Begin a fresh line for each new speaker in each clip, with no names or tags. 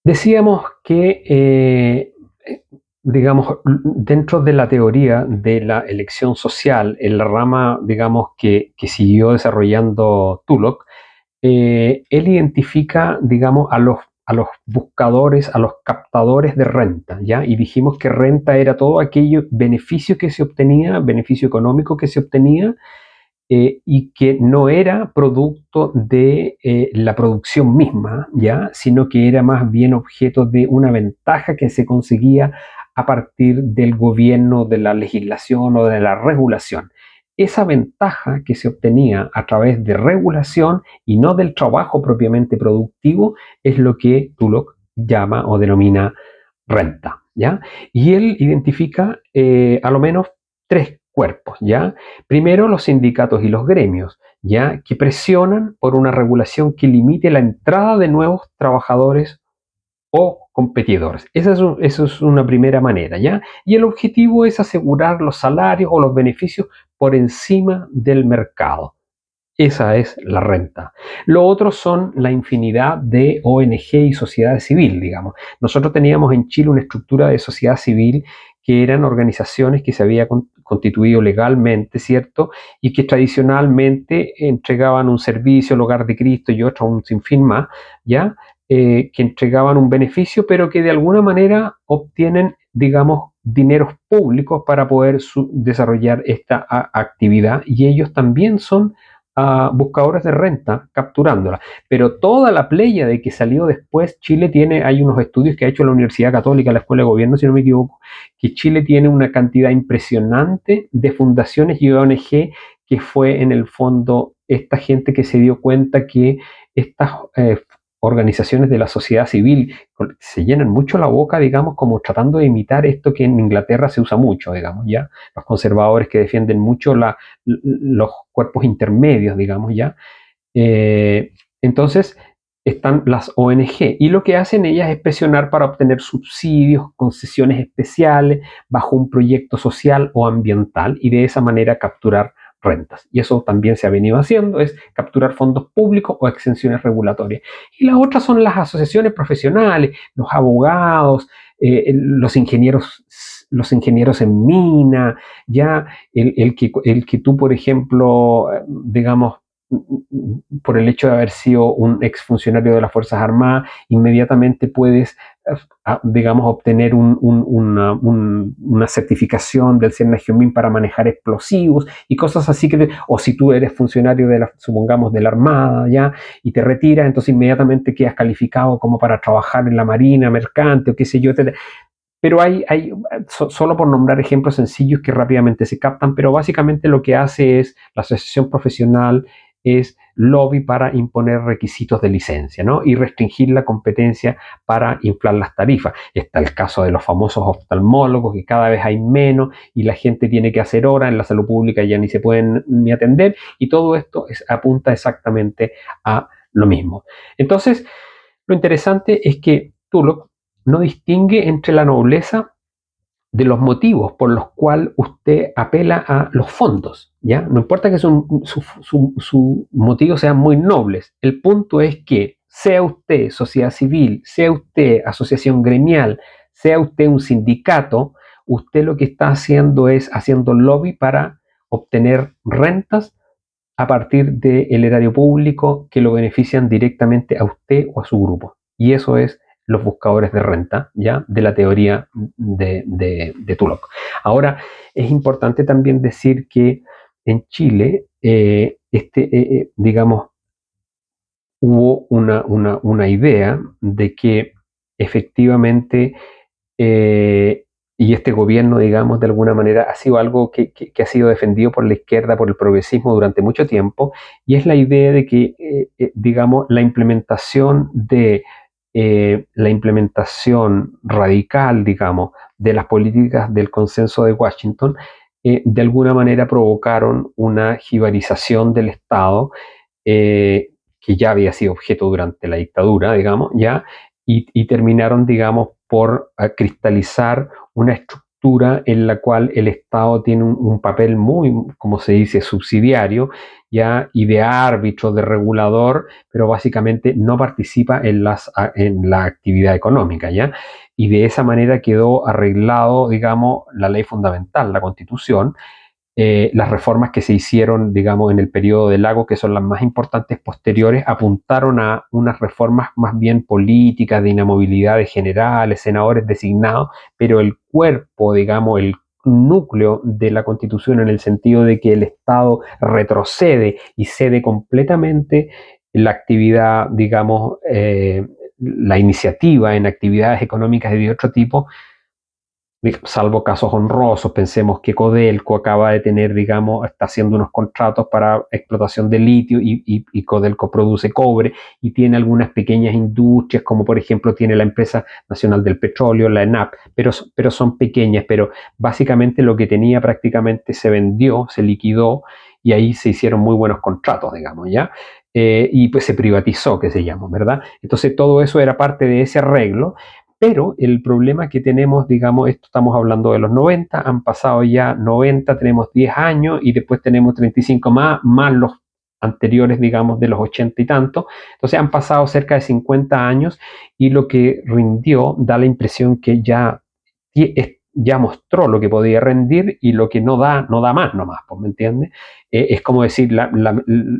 Decíamos que, digamos, dentro de la teoría de la elección social, en la rama, digamos, que siguió desarrollando Tullock, él identifica, digamos, a los buscadores, a los captadores de renta, ¿ya? Y dijimos que renta era todo aquello beneficio que se obtenía, beneficio económico que se obtenía, y que no era producto de la producción misma, ¿ya? Sino que era más bien objeto de una ventaja que se conseguía a partir del gobierno, de la legislación o de la regulación. Esa ventaja que se obtenía a través de regulación y no del trabajo propiamente productivo es lo que Tullock llama o denomina renta, ¿ya? Y él identifica a lo menos tres cuerpos, ¿ya? Primero, los sindicatos y los gremios, ¿ya? Que presionan por una regulación que limite la entrada de nuevos trabajadores o competidores. Eso es una primera manera, ¿ya? Y el objetivo es asegurar los salarios o los beneficios por encima del mercado. Esa es la renta. Lo otro son la infinidad de ONG y sociedad civil, digamos. Nosotros teníamos en Chile una estructura de sociedad civil que eran organizaciones que se había constituido legalmente, ¿cierto? Y que tradicionalmente entregaban un servicio, el Hogar de Cristo y otro, un sinfín más, ¿ya? Que entregaban un beneficio, pero que de alguna manera obtienen, digamos, dineros públicos para poder desarrollar esta actividad, y ellos también son a buscadores de renta capturándola. Pero toda la playa de que salió después, Chile tiene, hay unos estudios que ha hecho la Universidad Católica, la Escuela de Gobierno, si no me equivoco, que Chile tiene una cantidad impresionante de fundaciones y ONG, que fue en el fondo esta gente que se dio cuenta que estas organizaciones de la sociedad civil se llenan mucho la boca, digamos, como tratando de imitar esto que en Inglaterra se usa mucho, digamos, ya, los conservadores que defienden mucho los cuerpos intermedios, digamos, ya. Eh, entonces, están las ONG y lo que hacen ellas es presionar para obtener subsidios, concesiones especiales bajo un proyecto social o ambiental, y de esa manera capturar rentas. Y eso también se ha venido haciendo, es capturar fondos públicos o exenciones regulatorias. Y las otras son las asociaciones profesionales, los abogados, los ingenieros en mina, ya el que tú, por ejemplo, digamos, por el hecho de haber sido un exfuncionario de las Fuerzas Armadas, inmediatamente puedes, digamos, obtener una certificación del CERNAGIOMIN para manejar explosivos y cosas así. O si tú eres funcionario supongamos, de la Armada, ya, y te retiras, entonces inmediatamente quedas calificado como para trabajar en la Marina Mercante o qué sé yo, etc. Pero solo por nombrar ejemplos sencillos que rápidamente se captan, pero básicamente lo que hace es la asociación profesional es lobby para imponer requisitos de licencia, ¿no? Y restringir la competencia para inflar las tarifas. Está el caso de los famosos oftalmólogos, que cada vez hay menos y la gente tiene que hacer hora en la salud pública, ya ni se pueden ni atender, y todo esto apunta exactamente a lo mismo. Entonces, lo interesante es que Tullock no distingue entre la nobleza de los motivos por los cuales usted apela a los fondos, ¿ya? No importa que sus motivos sean muy nobles, el punto es que sea usted sociedad civil, sea usted asociación gremial, sea usted un sindicato, usted lo que está haciendo es haciendo lobby para obtener rentas a partir del erario público que lo benefician directamente a usted o a su grupo. Y eso es los buscadores de renta, ¿ya? De la teoría de Tullock. Ahora, es importante también decir que en Chile, digamos, hubo una idea de que efectivamente, eh, y este gobierno, digamos, de alguna manera ha sido algo que ha sido defendido por la izquierda, por el progresismo durante mucho tiempo, y es la idea de que, digamos, la implementación radical, digamos, de las políticas del consenso de Washington, de alguna manera provocaron una jibarización del Estado, que ya había sido objeto durante la dictadura, digamos, ya, y terminaron, digamos, por cristalizar una estructura estructura en la cual el Estado tiene un papel muy, como se dice, subsidiario, ya, y de árbitro, de regulador, pero básicamente no participa en la actividad económica, ¿ya? Y de esa manera quedó arreglado, digamos, la ley fundamental, la Constitución, las reformas que se hicieron, digamos, en el periodo de Lago, que son las más importantes posteriores, apuntaron a unas reformas más bien políticas, de inamovilidad de generales, senadores designados, pero el cuerpo, digamos, el núcleo de la Constitución, en el sentido de que el Estado retrocede y cede completamente la actividad, digamos, la iniciativa en actividades económicas de otro tipo, salvo casos honrosos. Pensemos que Codelco acaba de tener, digamos, está haciendo unos contratos para explotación de litio, y Codelco produce cobre y tiene algunas pequeñas industrias, como por ejemplo tiene la Empresa Nacional del Petróleo, la ENAP, pero son pequeñas, pero básicamente lo que tenía prácticamente se vendió, se liquidó, y ahí se hicieron muy buenos contratos, digamos, ¿ya? Y pues se privatizó, que se llama, ¿verdad? Entonces todo eso era parte de ese arreglo. Pero el problema que tenemos, digamos, esto estamos hablando de los 90, han pasado ya 90, tenemos 10 años y después tenemos 35 más los anteriores, digamos, de los 80 y tanto. Entonces han pasado cerca de 50 años, y lo que rindió da la impresión que ya mostró lo que podía rendir, y lo que no da, no da más nomás, pues, ¿me entiendes? Es como decir,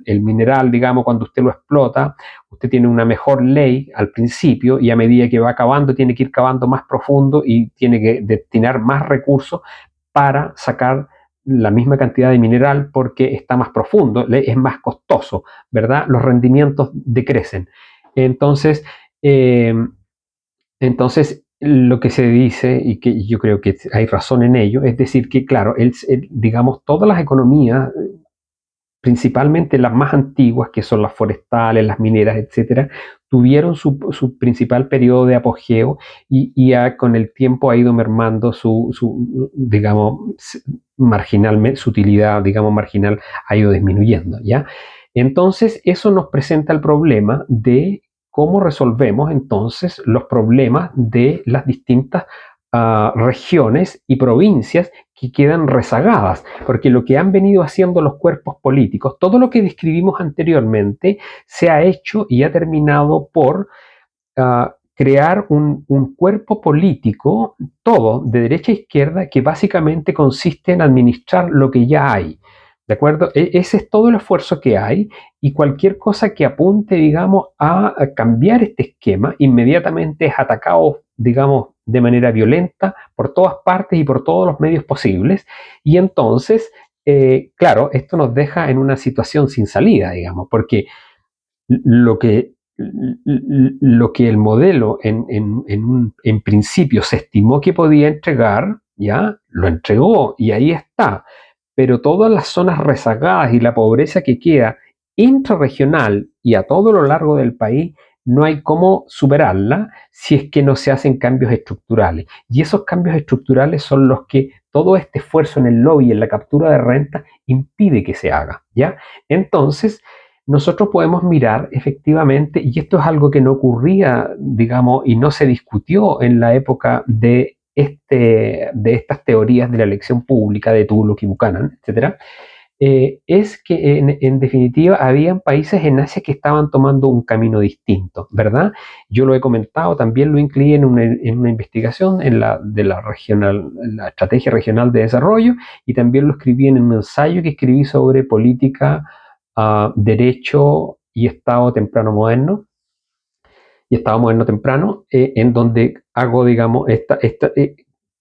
el mineral, digamos, cuando usted lo explota, usted tiene una mejor ley al principio, y a medida que va cavando tiene que ir cavando más profundo y tiene que destinar más recursos para sacar la misma cantidad de mineral, porque está más profundo, es más costoso, ¿verdad? Los rendimientos decrecen. Entonces, eh, entonces, lo que se dice, y que yo creo que hay razón en ello, es decir, que claro, digamos, todas las economías, principalmente las más antiguas, que son las forestales, las mineras, etcétera, tuvieron su principal periodo de apogeo, y con el tiempo ha ido mermando digamos, marginalmente, su utilidad, digamos, marginal ha ido disminuyendo, ¿ya? Entonces, eso nos presenta el problema de cómo resolvemos entonces los problemas de las distintas regiones y provincias que quedan rezagadas, porque lo que han venido haciendo los cuerpos políticos, todo lo que describimos anteriormente, se ha hecho y ha terminado por crear un cuerpo político, todo de derecha a izquierda, que básicamente consiste en administrar lo que ya hay. ¿De acuerdo? Ese es todo el esfuerzo que hay, y cualquier cosa que apunte, digamos, a cambiar este esquema, inmediatamente es atacado, digamos, de manera violenta por todas partes y por todos los medios posibles. Y entonces, claro, esto nos deja en una situación sin salida, digamos, porque lo que, lo que el modelo en principio se estimó que podía entregar, ya lo entregó y ahí está. Pero todas las zonas rezagadas y la pobreza que queda intrarregional y a todo lo largo del país, no hay cómo superarla si es que no se hacen cambios estructurales. Y esos cambios estructurales son los que todo este esfuerzo en el lobby, en la captura de renta, impide que se haga, ¿ya? Entonces, nosotros podemos mirar efectivamente, y esto es algo que no ocurría, digamos, y no se discutió en la época de estas teorías de la elección pública de Tullock y Buchanan, etcétera, es que en definitiva habían países en Asia que estaban tomando un camino distinto, ¿verdad? Yo lo he comentado, también lo incluí en una investigación en la Estrategia Regional de Desarrollo, y también lo escribí en un ensayo que escribí sobre política, derecho y Estado temprano moderno, y Estado moderno temprano, en donde hago, digamos,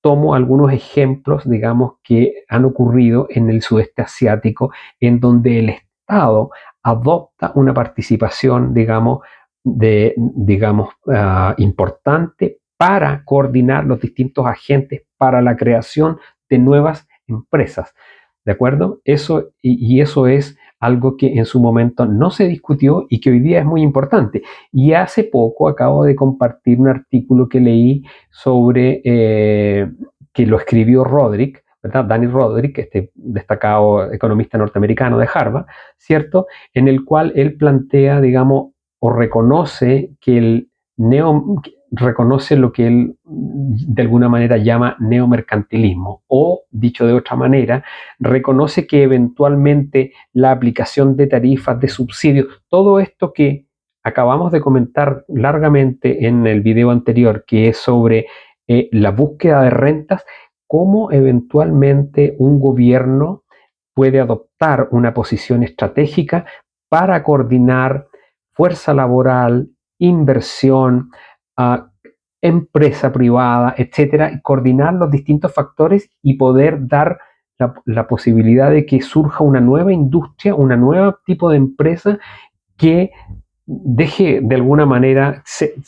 tomo algunos ejemplos, digamos, que han ocurrido en el sudeste asiático, en donde el Estado adopta una participación, digamos, importante para coordinar los distintos agentes para la creación de nuevas empresas. ¿De acuerdo? Y eso es algo que en su momento no se discutió y que hoy día es muy importante. Y hace poco acabo de compartir un artículo que leí sobre, que lo escribió Roderick, ¿verdad? Danny Roderick, este destacado economista norteamericano de Harvard, ¿cierto? En el cual él plantea, digamos, o reconoce que reconoce lo que él de alguna manera llama neomercantilismo, o dicho de otra manera, reconoce que eventualmente la aplicación de tarifas, de subsidios, todo esto que acabamos de comentar largamente en el video anterior, que es sobre la búsqueda de rentas, cómo eventualmente un gobierno puede adoptar una posición estratégica para coordinar fuerza laboral, inversión, empresa privada, etcétera, y coordinar los distintos factores y poder dar la posibilidad de que surja una nueva industria, un nuevo tipo de empresa que deje de alguna manera,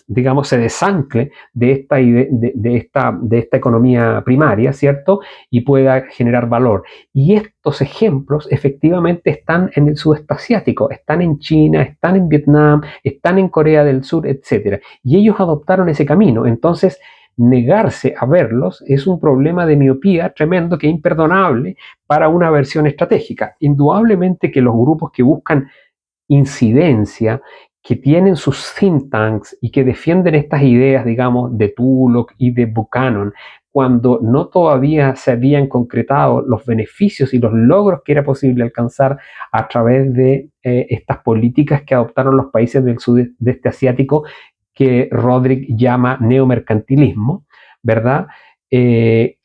digamos, se desancle de esta economía primaria, ¿cierto? Y pueda generar valor. Y estos ejemplos efectivamente están en el sudeste asiático, están en China, están en Vietnam, están en Corea del Sur, etc. Y ellos adoptaron ese camino. Entonces, negarse a verlos es un problema de miopía tremendo que es imperdonable para una versión estratégica. Indudablemente que los grupos que buscan incidencia, que tienen sus think tanks y que defienden estas ideas, digamos, de Tullock y de Buchanan, cuando no todavía se habían concretado los beneficios y los logros que era posible alcanzar a través de estas políticas que adoptaron los países del sudeste asiático, que Rodrik llama neomercantilismo, ¿verdad?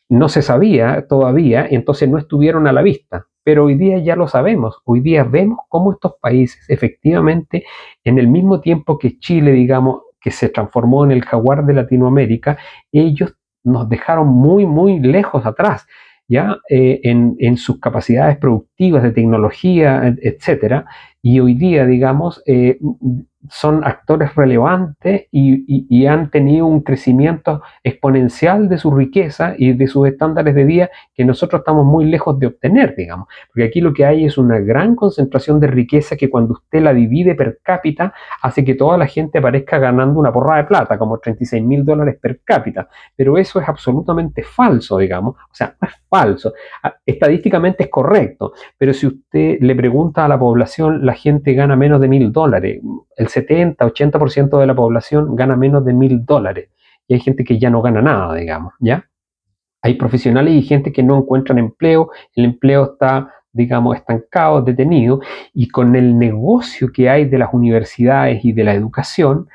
No se sabía todavía, entonces no estuvieron a la vista. Pero hoy día ya lo sabemos, hoy día vemos cómo estos países efectivamente, en el mismo tiempo que Chile, digamos, que se transformó en el jaguar de Latinoamérica, ellos nos dejaron muy, muy lejos atrás, ya en sus capacidades productivas de tecnología, etcétera, y hoy día, digamos, son actores relevantes y han tenido un crecimiento exponencial de su riqueza y de sus estándares de vida que nosotros estamos muy lejos de obtener, digamos. Porque aquí lo que hay es una gran concentración de riqueza que cuando usted la divide per cápita hace que toda la gente parezca ganando una porrada de plata, como $36.000 per cápita. Pero eso es absolutamente falso, digamos. O sea, no es falso. Estadísticamente es correcto, pero si usted le pregunta a la población, la gente gana menos de $1.000. El 70-80% de la población gana menos de $1.000. Y hay gente que ya no gana nada, digamos, ¿ya? Hay profesionales y gente que no encuentran empleo, el empleo está, digamos, estancado, detenido, y con el negocio que hay de las universidades y de la educación,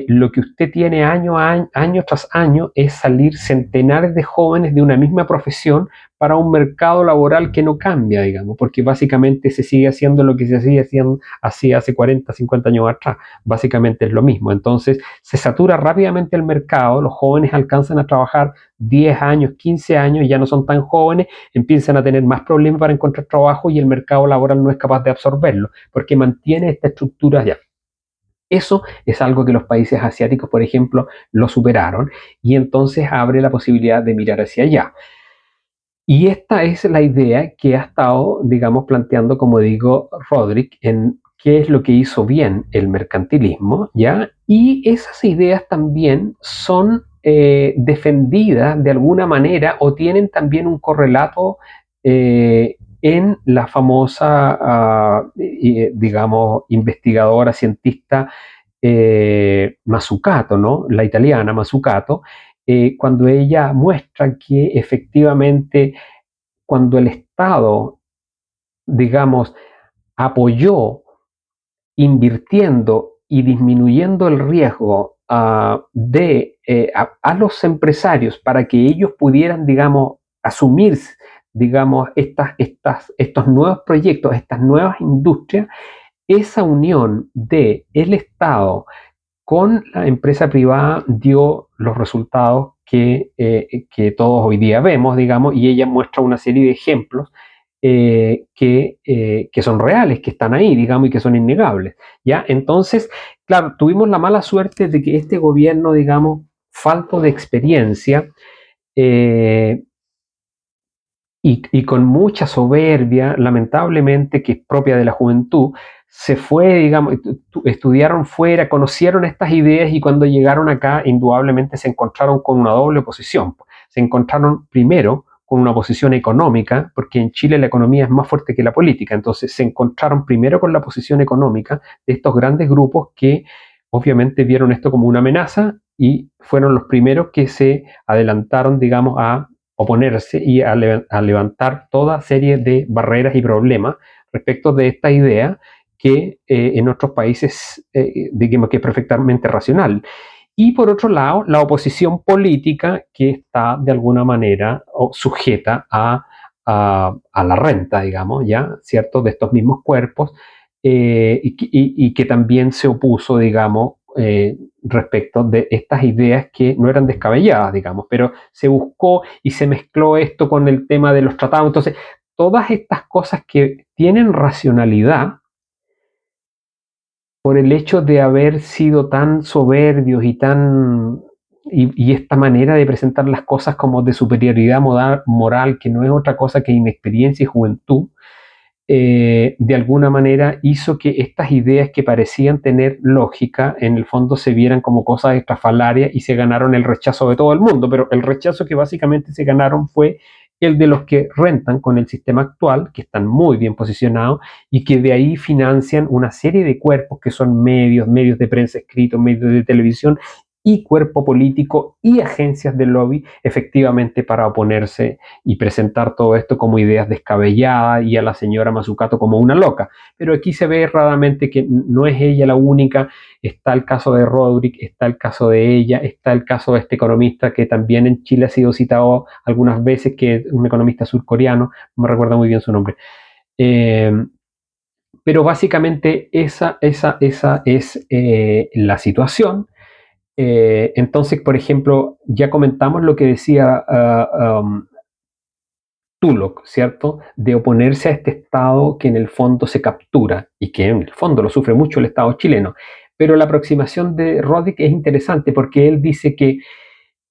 lo que usted tiene año tras año es salir centenares de jóvenes de una misma profesión para un mercado laboral que no cambia, digamos, porque básicamente se sigue haciendo lo que se hacía así hace 40, 50 años atrás, básicamente es lo mismo. Entonces se satura rápidamente el mercado, los jóvenes alcanzan a trabajar 10 años, 15 años, ya no son tan jóvenes, empiezan a tener más problemas para encontrar trabajo y el mercado laboral no es capaz de absorberlo, porque mantiene esta estructura ya. Eso es algo que los países asiáticos, por ejemplo, lo superaron y entonces abre la posibilidad de mirar hacia allá. Y esta es la idea que ha estado, digamos, planteando, como digo, Rodrik, en qué es lo que hizo bien el mercantilismo, ¿ya? Y esas ideas también son defendidas de alguna manera o tienen también un correlato en la famosa, digamos, investigadora, cientista Mazzucato, ¿no? La italiana Mazzucato, cuando ella muestra que efectivamente cuando el Estado, digamos, apoyó invirtiendo y disminuyendo el riesgo a los empresarios para que ellos pudieran, digamos, asumir, digamos, estos nuevos proyectos, estas nuevas industrias, esa unión del Estado con la empresa privada dio los resultados que todos hoy día vemos, digamos, y ella muestra una serie de ejemplos que son reales, que están ahí, digamos, y que son innegables, ¿ya? Entonces, claro, tuvimos la mala suerte de que este gobierno, digamos, falto de experiencia, eh, y con mucha soberbia, lamentablemente, que es propia de la juventud, se fue, digamos, estudiaron fuera, conocieron estas ideas y cuando llegaron acá, indudablemente se encontraron con una doble oposición. Se encontraron primero con una posición económica, porque en Chile la economía es más fuerte que la política, entonces se encontraron primero con la posición económica de estos grandes grupos que obviamente vieron esto como una amenaza y fueron los primeros que se adelantaron, digamos, a oponerse y a levantar toda serie de barreras y problemas respecto de esta idea que en otros países, digamos que es perfectamente racional. Y por otro lado, la oposición política que está de alguna manera sujeta a la renta, digamos, ya, ¿cierto?, de estos mismos cuerpos, y que también se opuso, digamos, respecto de estas ideas que no eran descabelladas, digamos, pero se buscó y se mezcló esto con el tema de los tratados. Entonces, todas estas cosas que tienen racionalidad, por el hecho de haber sido tan soberbios y esta manera de presentar las cosas como de superioridad moral, que no es otra cosa que inexperiencia y juventud, de alguna manera hizo que estas ideas que parecían tener lógica, en el fondo se vieran como cosas estrafalarias y se ganaron el rechazo de todo el mundo, pero el rechazo que básicamente se ganaron fue el de los que rentan con el sistema actual, que están muy bien posicionados y que de ahí financian una serie de cuerpos que son medios de prensa escritos, medios de televisión y cuerpo político y agencias de lobby, efectivamente, para oponerse y presentar todo esto como ideas descabelladas y a la señora Mazzucato como una loca. Pero aquí se ve erradamente que no es ella la única. Está el caso de Rodrik, está el caso de ella, está el caso de este economista que también en Chile ha sido citado algunas veces, que es un economista surcoreano, no me recuerdo muy bien su nombre. Pero básicamente esa es la situación. Entonces, por ejemplo, ya comentamos lo que decía Tulloch, ¿cierto? De oponerse a este Estado que en el fondo se captura y que en el fondo lo sufre mucho el Estado chileno. Pero la aproximación de Rodrik es interesante porque él dice que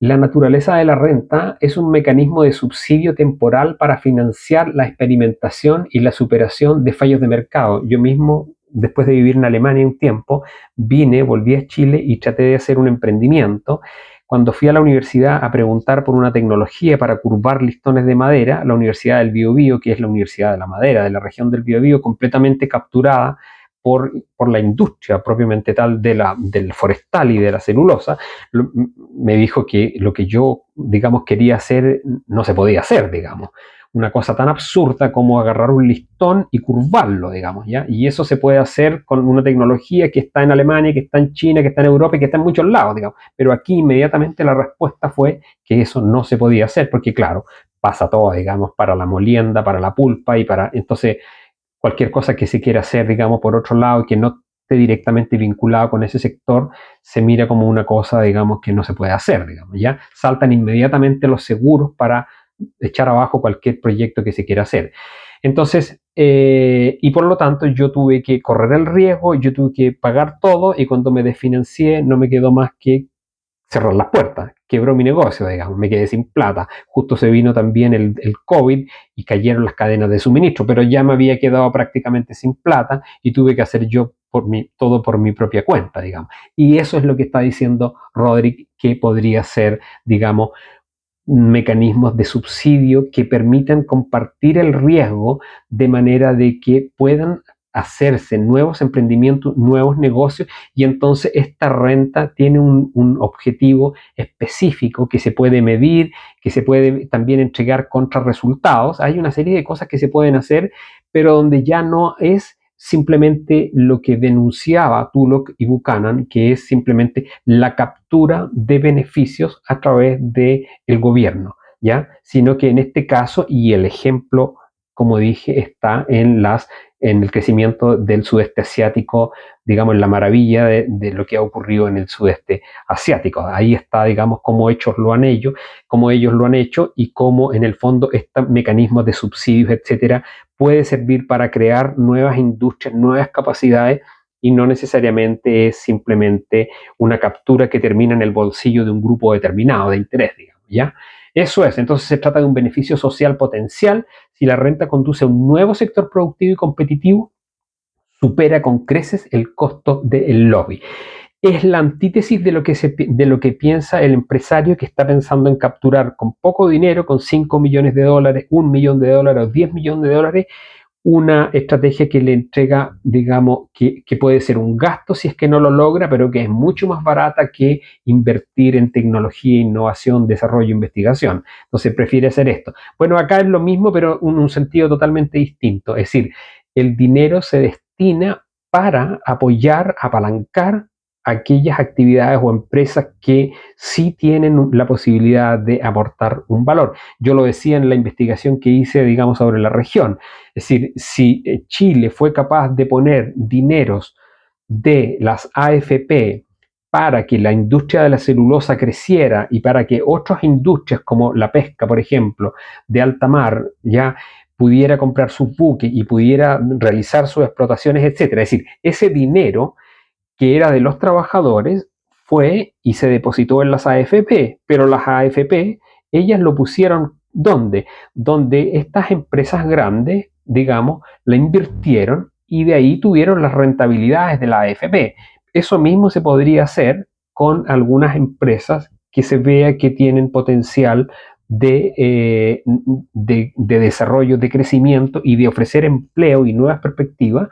la naturaleza de la renta es un mecanismo de subsidio temporal para financiar la experimentación y la superación de fallos de mercado. Yo mismo, después de vivir en Alemania un tiempo, volví a Chile y traté de hacer un emprendimiento. Cuando fui a la universidad a preguntar por una tecnología para curvar listones de madera, la Universidad del Biobío, que es la Universidad de la Madera de la región del Biobío, completamente capturada por la industria propiamente tal del forestal y de la celulosa, me dijo que lo que yo, digamos, quería hacer no se podía hacer, digamos. Una cosa tan absurda como agarrar un listón y curvarlo, digamos, ¿ya? Y eso se puede hacer con una tecnología que está en Alemania, que está en China, que está en Europa y que está en muchos lados, digamos. Pero aquí inmediatamente la respuesta fue que eso no se podía hacer, porque claro, pasa todo, digamos, para la molienda, para la pulpa y para... Entonces, cualquier cosa que se quiera hacer, digamos, por otro lado y que no esté directamente vinculado con ese sector, se mira como una cosa, digamos, que no se puede hacer, digamos, ¿ya? Saltan inmediatamente los seguros para echar abajo cualquier proyecto que se quiera hacer. Entonces, y por lo tanto yo tuve que correr el riesgo, yo tuve que pagar todo y cuando me desfinancié no me quedó más que cerrar las puertas, quebró mi negocio, digamos, me quedé sin plata. Justo se vino también el COVID y cayeron las cadenas de suministro, pero ya me había quedado prácticamente sin plata y tuve que hacer yo todo por mi propia cuenta, digamos. Y eso es lo que está diciendo Rodrik, que podría ser, digamos, mecanismos de subsidio que permitan compartir el riesgo de manera de que puedan hacerse nuevos emprendimientos, nuevos negocios, y entonces esta renta tiene un objetivo específico que se puede medir, que se puede también entregar contra resultados. Hay una serie de cosas que se pueden hacer, pero donde ya no es simplemente lo que denunciaba Tulloch y Buchanan, que es simplemente la captura de beneficios a través del gobierno, ¿ya? Sino que en este caso, y el ejemplo, como dije, está en el crecimiento del sudeste asiático, digamos, en la maravilla de lo que ha ocurrido en el sudeste asiático. Ahí está, digamos, cómo ellos lo han hecho y cómo en el fondo estos mecanismos de subsidios, etcétera, puede servir para crear nuevas industrias, nuevas capacidades y no necesariamente es simplemente una captura que termina en el bolsillo de un grupo determinado de interés, digamos, ¿ya? Eso es, entonces se trata de un beneficio social potencial si la renta conduce a un nuevo sector productivo y competitivo, supera con creces el costo del lobby. Es la antítesis de lo que piensa el empresario que está pensando en capturar con poco dinero, con 5 millones de dólares, 1 millón de dólares o 10 millones de dólares, una estrategia que le entrega, digamos, que puede ser un gasto si es que no lo logra, pero que es mucho más barata que invertir en tecnología, innovación, desarrollo, investigación. Entonces prefiere hacer esto. Bueno, acá es lo mismo, pero en un sentido totalmente distinto. Es decir, el dinero se destina para apoyar, apalancar aquellas actividades o empresas que sí tienen la posibilidad de aportar un valor. Yo lo decía en la investigación que hice, digamos, sobre la región. Es decir, si Chile fue capaz de poner dineros de las AFP para que la industria de la celulosa creciera y para que otras industrias como la pesca, por ejemplo, de alta mar, ya pudiera comprar sus buques y pudiera realizar sus explotaciones, etcétera. Es decir, ese dinero que era de los trabajadores fue y se depositó en las AFP, pero las AFP, ellas lo pusieron ¿dónde? Donde estas empresas grandes, digamos, la invirtieron y de ahí tuvieron las rentabilidades de la AFP. Eso mismo se podría hacer con algunas empresas que se vea que tienen potencial de desarrollo, de crecimiento y de ofrecer empleo y nuevas perspectivas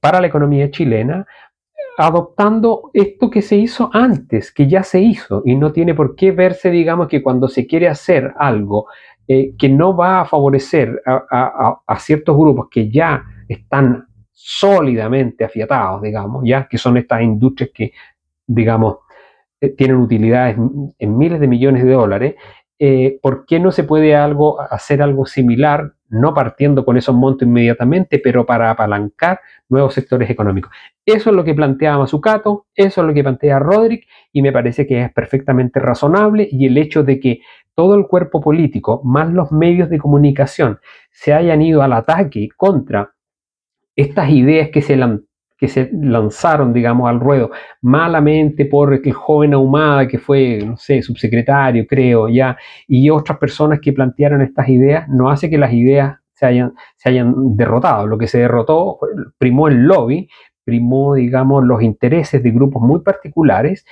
para la economía chilena, adoptando esto que se hizo antes, que ya se hizo, y no tiene por qué verse, digamos, que cuando se quiere hacer algo que no va a favorecer a ciertos grupos que ya están sólidamente afiatados, digamos, ya que son estas industrias que, digamos, tienen utilidades en miles de millones de dólares, ¿por qué no se puede hacer algo similar, no partiendo con esos montos inmediatamente, pero para apalancar nuevos sectores económicos? Eso es lo que planteaba Mazzucato, eso es lo que plantea Rodrik, y me parece que es perfectamente razonable, y el hecho de que todo el cuerpo político, más los medios de comunicación, se hayan ido al ataque contra estas ideas que se lanzaron, digamos, al ruedo malamente por el joven Ahumada, que fue, no sé, subsecretario, creo, ya, y otras personas que plantearon estas ideas, no hace que las ideas se hayan derrotado. Lo que se derrotó primó el lobby, primó, digamos, los intereses de grupos muy particulares,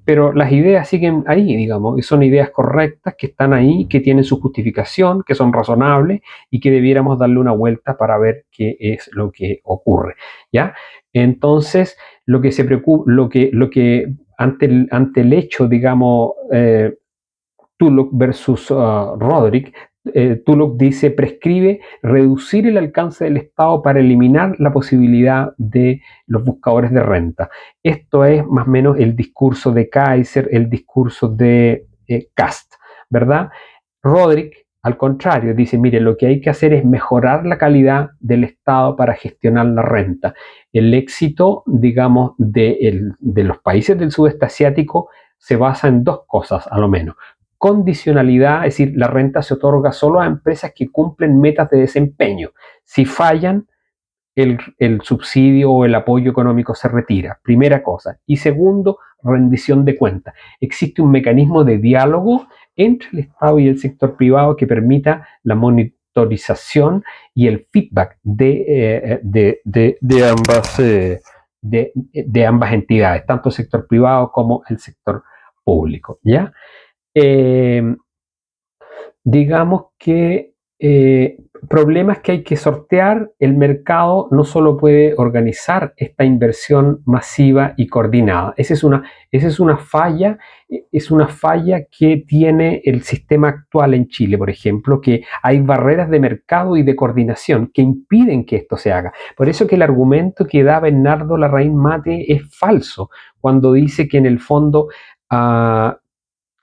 pero las ideas siguen ahí, digamos, y son ideas correctas que están ahí, que tienen su justificación, que son razonables y que debiéramos darle una vuelta para ver qué es lo que ocurre, ¿ya? Entonces, lo que ante el hecho, digamos, Tulloch versus Roderick, Tulloch dice, prescribe reducir el alcance del Estado para eliminar la posibilidad de los buscadores de renta. Esto es más o menos el discurso de Kaiser, el discurso de Cast, ¿verdad? Roderick, al contrario, dice, mire, lo que hay que hacer es mejorar la calidad del Estado para gestionar la renta. El éxito, digamos, de los países del sudeste asiático se basa en dos cosas, a lo menos. Condicionalidad, es decir, la renta se otorga solo a empresas que cumplen metas de desempeño. Si fallan, el subsidio o el apoyo económico se retira, primera cosa. Y segundo, rendición de cuentas. Existe un mecanismo de diálogo entre el Estado y el sector privado que permita la monitorización y el feedback de ambas entidades, tanto el sector privado como el sector público. ¿Ya? Eh, digamos que problemas que hay que sortear, el mercado no solo puede organizar esta inversión masiva y coordinada. Esa es una falla que tiene el sistema actual en Chile, por ejemplo, que hay barreras de mercado y de coordinación que impiden que esto se haga. Por eso que el argumento que da Bernardo Larraín Mate es falso, cuando dice que en el fondo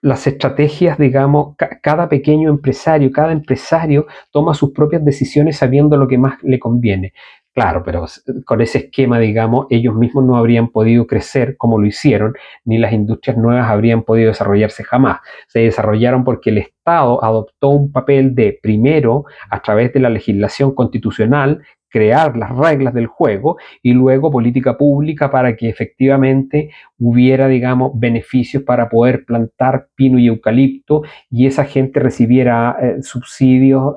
las estrategias, digamos, cada pequeño empresario, cada empresario toma sus propias decisiones sabiendo lo que más le conviene. Claro, pero con ese esquema, digamos, ellos mismos no habrían podido crecer como lo hicieron, ni las industrias nuevas habrían podido desarrollarse jamás. Se desarrollaron porque el Estado adoptó un papel de, primero, a través de la legislación constitucional, crear las reglas del juego y luego política pública para que efectivamente hubiera, digamos, beneficios para poder plantar pino y eucalipto y esa gente recibiera subsidios,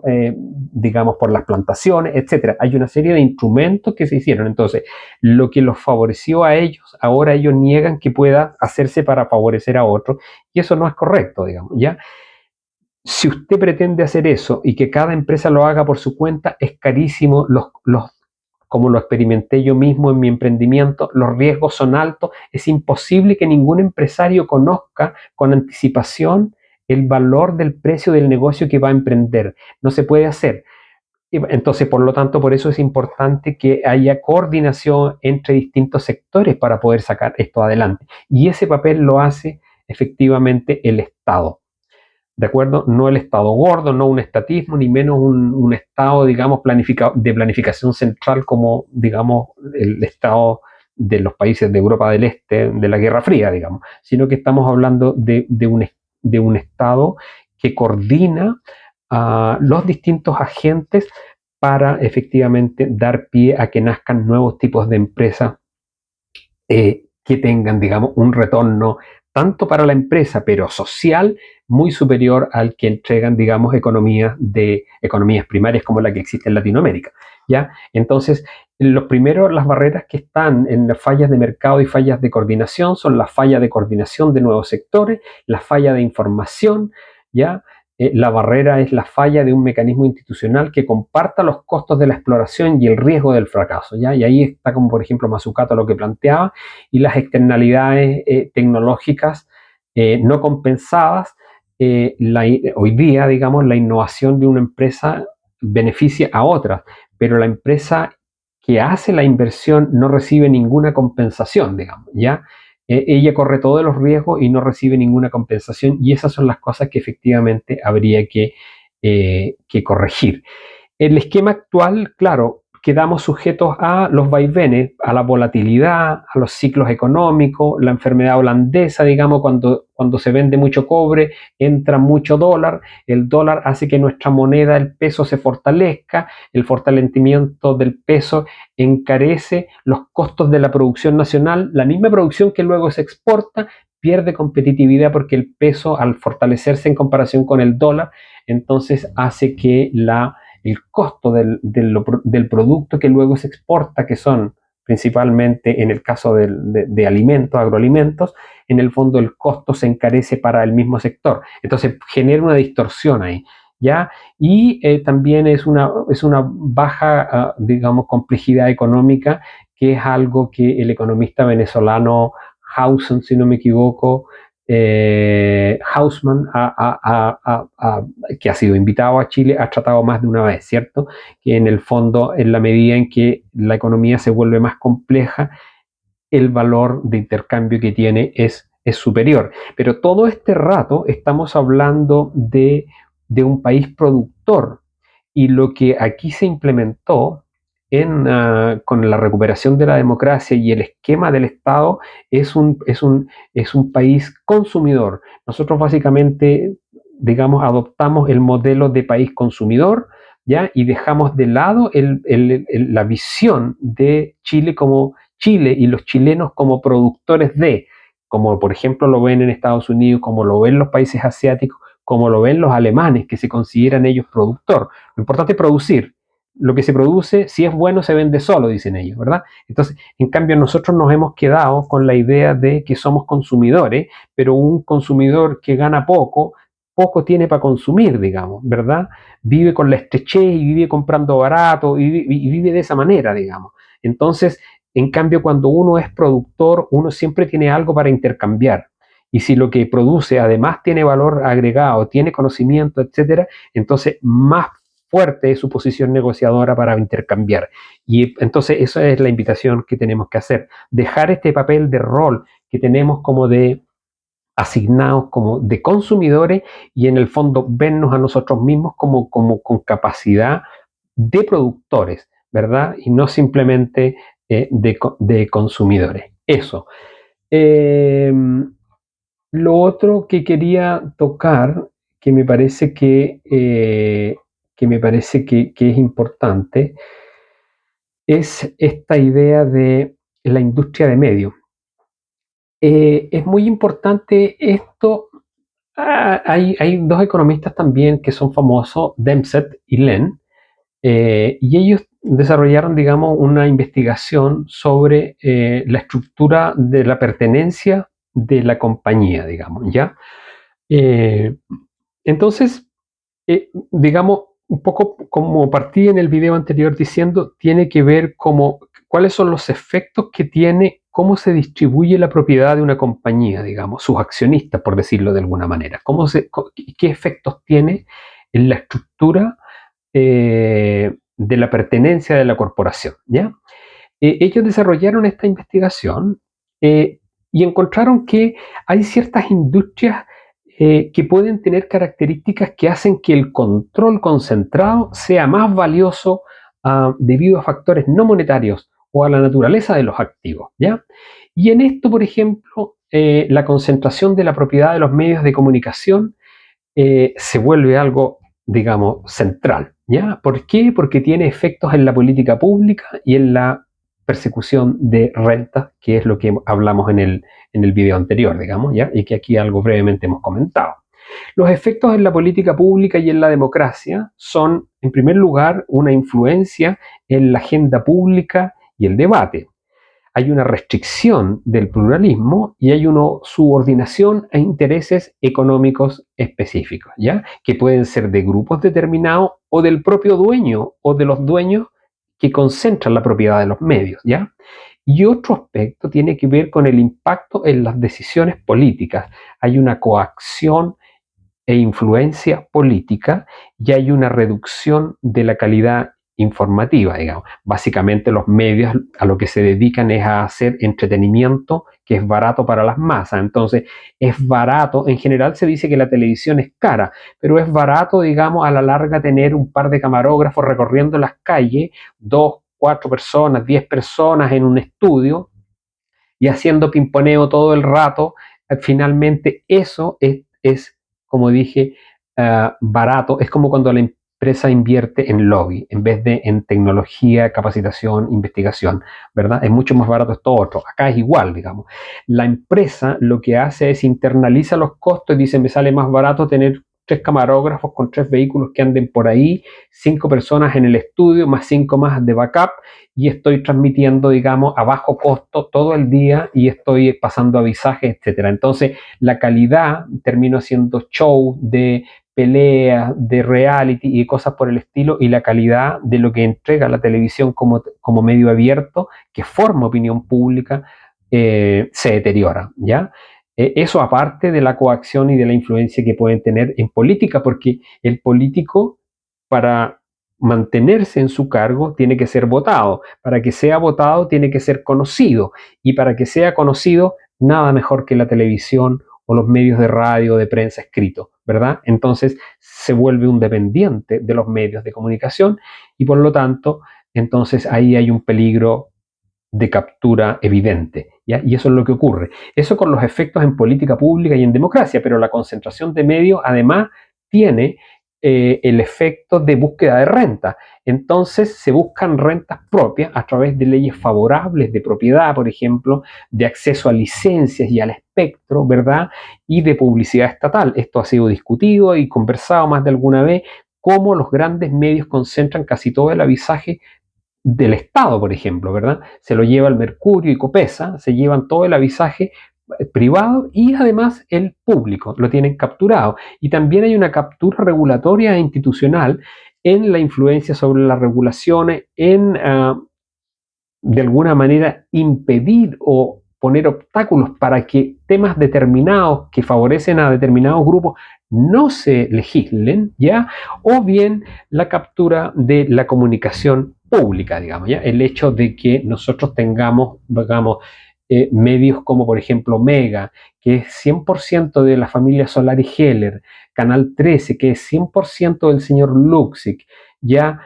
digamos, por las plantaciones, etcétera. Hay una serie de instrumentos que se hicieron. Entonces, lo que los favoreció a ellos, ahora ellos niegan que pueda hacerse para favorecer a otros y eso no es correcto, digamos, ¿ya? Si usted pretende hacer eso y que cada empresa lo haga por su cuenta, es carísimo. Como lo experimenté yo mismo en mi emprendimiento, los riesgos son altos. Es imposible que ningún empresario conozca con anticipación el valor del precio del negocio que va a emprender. No se puede hacer. Entonces, por lo tanto, por eso es importante que haya coordinación entre distintos sectores para poder sacar esto adelante. Y ese papel lo hace efectivamente el Estado. ¿De acuerdo? No el Estado gordo, no un estatismo, ni menos un Estado, digamos, de planificación central como, digamos, el Estado de los países de Europa del Este, de la Guerra Fría, digamos, sino que estamos hablando de un Estado que coordina a los distintos agentes para efectivamente dar pie a que nazcan nuevos tipos de empresas que tengan, digamos, un retorno tanto para la empresa, pero social, muy superior al que entregan, digamos, economías primarias como la que existe en Latinoamérica. ¿Ya? Entonces, las barreras que están en las fallas de mercado y fallas de coordinación son la falla de coordinación de nuevos sectores, la falla de información, ¿ya? La barrera es la falla de un mecanismo institucional que comparta los costos de la exploración y el riesgo del fracaso, ¿ya? Y ahí está, como por ejemplo Mazzucato lo que planteaba, y las externalidades tecnológicas no compensadas. Hoy día, digamos, la innovación de una empresa beneficia a otras, pero la empresa que hace la inversión no recibe ninguna compensación, digamos, ¿ya? Ella corre todos los riesgos y no recibe ninguna compensación, y esas son las cosas que efectivamente habría que corregir. El esquema actual, claro, quedamos sujetos a los vaivenes, a la volatilidad, a los ciclos económicos, la enfermedad holandesa, digamos, cuando se vende mucho cobre, entra mucho dólar, el dólar hace que nuestra moneda, el peso, se fortalezca, el fortalecimiento del peso encarece los costos de la producción nacional, la misma producción que luego se exporta pierde competitividad porque el peso, al fortalecerse en comparación con el dólar, entonces hace que el costo del producto que luego se exporta, que son principalmente en el caso de alimentos, agroalimentos, en el fondo el costo se encarece para el mismo sector. Entonces genera una distorsión ahí, ¿ya? Y también es una baja, digamos, complejidad económica, que es algo que el economista venezolano Hausen, si no me equivoco, Hausman, que ha sido invitado a Chile, ha tratado más de una vez, ¿cierto? Que en el fondo, en la medida en que la economía se vuelve más compleja, el valor de intercambio que tiene es superior. Pero todo este rato estamos hablando de un país productor, y lo que aquí se implementó con la recuperación de la democracia y el esquema del Estado es un país consumidor. Nosotros básicamente, digamos, adoptamos el modelo de país consumidor, ¿ya? Y dejamos de lado la visión de Chile y los chilenos como productores como por ejemplo lo ven en Estados Unidos, como lo ven los países asiáticos, como lo ven los alemanes, que se consideran ellos productor. Lo importante es producir. Lo que se produce, si es bueno, se vende solo, dicen ellos, ¿verdad? Entonces, en cambio, nosotros nos hemos quedado con la idea de que somos consumidores, pero un consumidor que gana poco tiene para consumir, digamos, ¿verdad? Vive con la estrechez y vive comprando barato y vive de esa manera, digamos. Entonces, en cambio, cuando uno es productor, uno siempre tiene algo para intercambiar. Y si lo que produce además tiene valor agregado, tiene conocimiento, etcétera, entonces más fuerte es su posición negociadora para intercambiar. Y entonces esa es la invitación que tenemos que hacer. Dejar este papel de rol que tenemos como de asignados como de consumidores, y en el fondo vernos a nosotros mismos como con capacidad de productores, ¿verdad? Y no simplemente de consumidores. Eso. Eh, lo otro que quería tocar, que me parece que es importante, es esta idea de la industria de medios. Es muy importante esto. Hay dos economistas también que son famosos, Dempsey y Len, y ellos desarrollaron, digamos, una investigación sobre la estructura de la pertenencia de la compañía, digamos, ¿ya? Eh, entonces, digamos, un poco como partí en el video anterior diciendo, tiene que ver como cuáles son los efectos que tiene, cómo se distribuye la propiedad de una compañía, digamos, sus accionistas, por decirlo de alguna manera, qué efectos tiene en la estructura de la pertenencia de la corporación, ¿ya? Ellos desarrollaron esta investigación eh, y encontraron que hay ciertas industrias que pueden tener características que hacen que el control concentrado sea más valioso debido a factores no monetarios o a la naturaleza de los activos, ¿ya? Y en esto, por ejemplo, la concentración de la propiedad de los medios de comunicación se vuelve algo, digamos, central, ¿ya? ¿Por qué? Porque tiene efectos en la política pública y en la persecución de rentas, que es lo que hablamos en el video anterior, digamos, ¿ya? Y que aquí algo brevemente hemos comentado. Los efectos en la política pública y en la democracia son, en primer lugar, una influencia en la agenda pública y el debate. Hay una restricción del pluralismo y hay una subordinación a intereses económicos específicos, ¿ya? Que pueden ser de grupos determinados o del propio dueño o de los dueños que concentran la propiedad de los medios, ¿ya? Y otro aspecto tiene que ver con el impacto en las decisiones políticas. Hay una coacción e influencia política y hay una reducción de la calidad informativa, digamos. Básicamente los medios a lo que se dedican es a hacer entretenimiento que es barato para las masas. Entonces, es barato, en general se dice que la televisión es cara, pero es barato, digamos, a la larga tener un par de camarógrafos recorriendo las calles, 2, 4 personas, 10 personas en un estudio y haciendo pimponeo todo el rato. Finalmente eso es como dije, barato. Es como cuando la empresa invierte en lobby en vez de en tecnología, capacitación, investigación, ¿verdad? Es mucho más barato esto otro. Acá es igual, digamos. La empresa lo que hace es internaliza los costos y dice, me sale más barato tener 3 camarógrafos con 3 vehículos que anden por ahí, 5 personas en el estudio, más 5 más de backup, y estoy transmitiendo, digamos, a bajo costo todo el día y estoy pasando avisajes, etcétera. Entonces, la calidad termino haciendo show de peleas, de reality y cosas por el estilo, y la calidad de lo que entrega la televisión como medio abierto, que forma opinión pública, se deteriora, ¿ya? Eso aparte de la coacción y de la influencia que pueden tener en política, porque el político, para mantenerse en su cargo, tiene que ser votado. Para que sea votado, tiene que ser conocido. Y para que sea conocido, nada mejor que la televisión o los medios de radio, de prensa escrito, ¿verdad? Entonces se vuelve un dependiente de los medios de comunicación y por lo tanto, entonces ahí hay un peligro de captura evidente, ¿ya? Y eso es lo que ocurre. Eso con los efectos en política pública y en democracia, pero la concentración de medios además tiene el efecto de búsqueda de renta. Entonces se buscan rentas propias a través de leyes favorables de propiedad, por ejemplo, de acceso a licencias y al espectro, ¿verdad? Y de publicidad estatal. Esto ha sido discutido y conversado más de alguna vez, cómo los grandes medios concentran casi todo el avisaje del Estado, por ejemplo, ¿verdad? Se lo lleva el Mercurio y Copesa, se llevan todo el avisaje privado y además el público, lo tienen capturado. Y también hay una captura regulatoria e institucional en la influencia sobre las regulaciones, en de alguna manera impedir o poner obstáculos para que temas determinados que favorecen a determinados grupos no se legislen, ¿ya? O bien la captura de la comunicación pública, digamos, ¿ya? El hecho de que nosotros tengamos, digamos, medios como por ejemplo Mega, que es 100% de la familia Solari Heller, Canal 13, que es 100% del señor Luxic, ya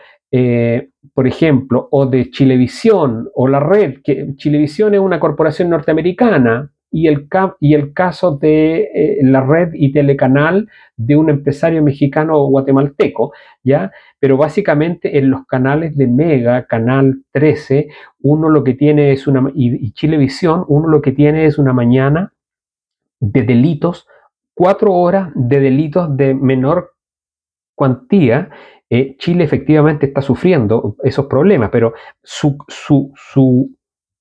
por ejemplo, o de Chilevisión o la red, que Chilevisión es una corporación norteamericana y el caso de la red y telecanal de un empresario mexicano o guatemalteco, ¿ya? Pero básicamente en los canales de Mega, Canal 13, uno lo que tiene es y Chilevisión, uno lo que tiene es una mañana de delitos, 4 horas de delitos de menor cuantía. Chile efectivamente está sufriendo esos problemas, pero su